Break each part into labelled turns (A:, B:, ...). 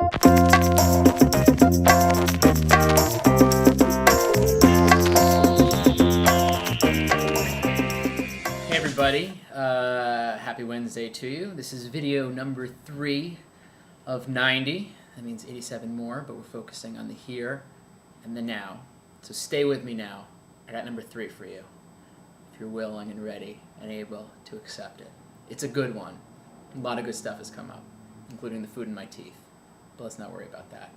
A: Hey everybody, happy Wednesday to you. This is video number 3 of 90. That means 87 more, but we're focusing on the here and the now. So stay with me now. I got number 3 for you, if you're willing and ready and able to accept it. It's a good one. A lot of good stuff has come up, including the food in my teeth, but let's not worry about that.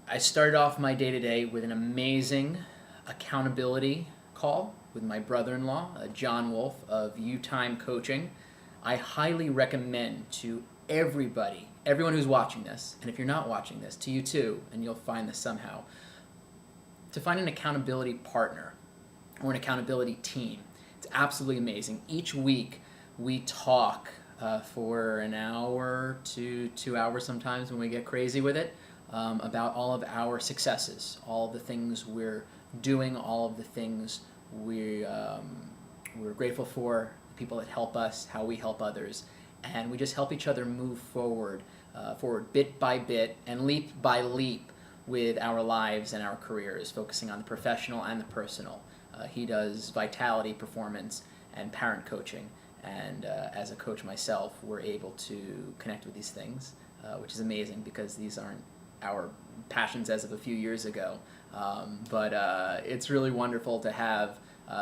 A: I started off my day today with an amazing accountability call with my brother-in-law, John Wolf of U-Time Coaching. I highly recommend to everybody, everyone who's watching this, and if you're not watching this, to you too, and you'll find this somehow, to find an accountability partner or an accountability team. It's absolutely amazing. Each week we talk for an hour to 2 hours sometimes when we get crazy with it, about all of our successes, all of the things we're doing, all of the things we're grateful for, the people that help us, how we help others, and we just help each other move forward bit by bit and leap by leap with our lives and our careers, focusing on the professional and the personal. He does vitality, performance, and parent coaching, and as a coach myself, we're able to connect with these things, which is amazing because these aren't our passions as of a few years ago. But it's really wonderful to have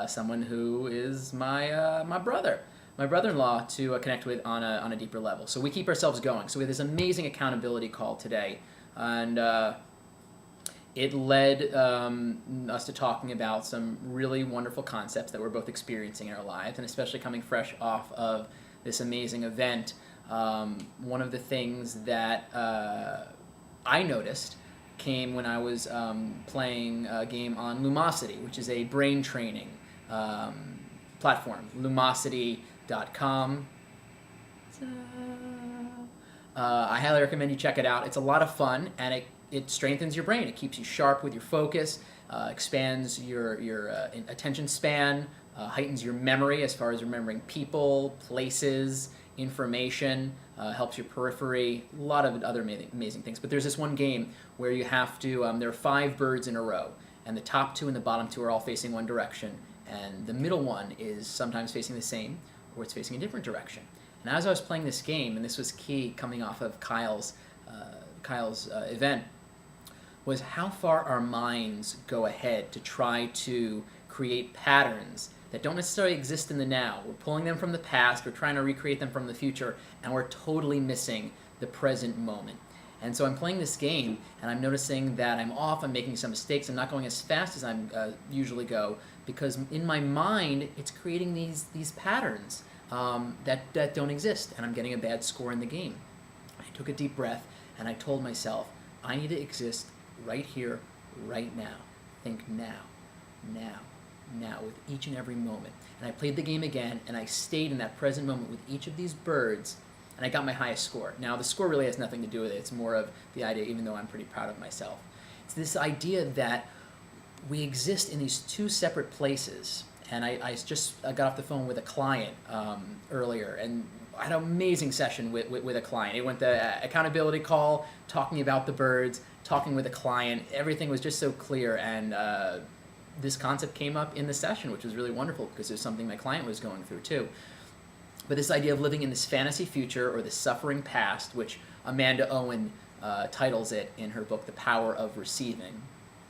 A: someone who is my brother-in-law to connect with on a deeper level. So we keep ourselves going. So we have this amazing accountability call today, and it led us to talking about some really wonderful concepts that we're both experiencing in our lives, and especially coming fresh off of this amazing event. One of the things that I noticed came when I was playing a game on Lumosity, which is a brain training platform, lumosity.com. I highly recommend you check it out. It's a lot of fun, and it strengthens your brain. It keeps you sharp with your focus, expands your attention span, heightens your memory as far as remembering people, places, information, helps your periphery, a lot of other amazing things. But there's this one game where you have to, there are 5 birds in a row, and the top 2 and the bottom 2 are all facing one direction, and the middle one is sometimes facing the same, or it's facing a different direction. And as I was playing this game, and this was key coming off of Kyle's event, was how far our minds go ahead to try to create patterns that don't necessarily exist in the now. We're pulling them from the past, we're trying to recreate them from the future, and we're totally missing the present moment. And so I'm playing this game, and I'm noticing that I'm off, I'm making some mistakes, I'm not going as fast as I usually go, because in my mind, it's creating these patterns that don't exist, and I'm getting a bad score in the game. I took a deep breath, and I told myself, I need to exist right here, right now. Think now, with each and every moment. And I played the game again, and I stayed in that present moment with each of these birds, and I got my highest score. Now, the score really has nothing to do with it. It's more of the idea, even though I'm pretty proud of myself. It's this idea that we exist in these 2 separate places. And I just got off the phone with a client earlier, and I had an amazing session with a client. It went the accountability call, talking about the birds, talking with a client. Everything was just so clear, and this concept came up in the session, which was really wonderful because it was something my client was going through too. But this idea of living in this fantasy future or the suffering past, which Amanda Owen titles it in her book, The Power of Receiving.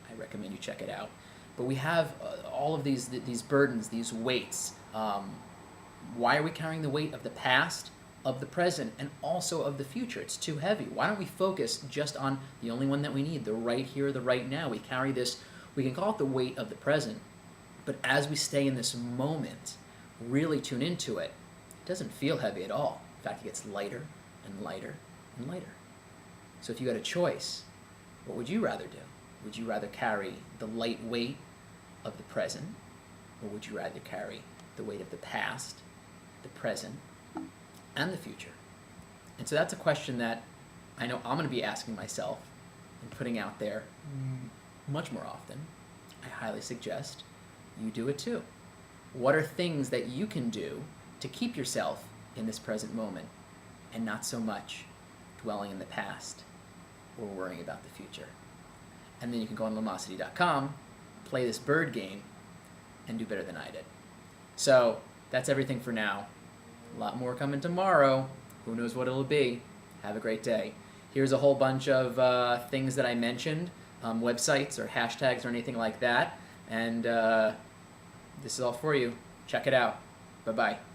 A: I recommend you check it out. But we have all of these burdens, these weights. Why are we carrying the weight of the past, of the present, and also of the future? It's too heavy. Why don't we focus just on the only one that we need, the right here, the right now? We carry this, we can call it the weight of the present, but as we stay in this moment, really tune into it, it doesn't feel heavy at all. In fact, it gets lighter and lighter and lighter. So if you had a choice, what would you rather do? Would you rather carry the light weight of the present, or would you rather carry the weight of the past, the present, and the future? And so that's a question that I know I'm going to be asking myself and putting out there much more often. I highly suggest you do it too. What are things that you can do to keep yourself in this present moment and not so much dwelling in the past or worrying about the future. And then you can go on Lumosity.com, play this bird game, and do better than I did. So that's everything for now. A lot more coming tomorrow. Who knows what it'll be. Have a great day. Here's a whole bunch of things that I mentioned, websites or hashtags or anything like that. And this is all for you. Check it out. Bye-bye.